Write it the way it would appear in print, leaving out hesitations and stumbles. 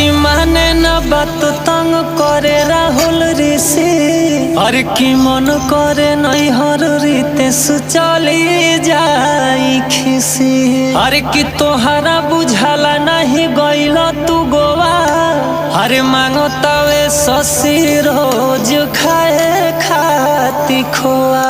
की माने न बात तंग करे राहुल ऋषि और की मन करे नहीं हर रीते सुचली जाई खिसी अरे की तोहरा बुझाला नहीं गइल तू गोवा अरे मांगो तवे शशि रोज खाए खाती खोआ।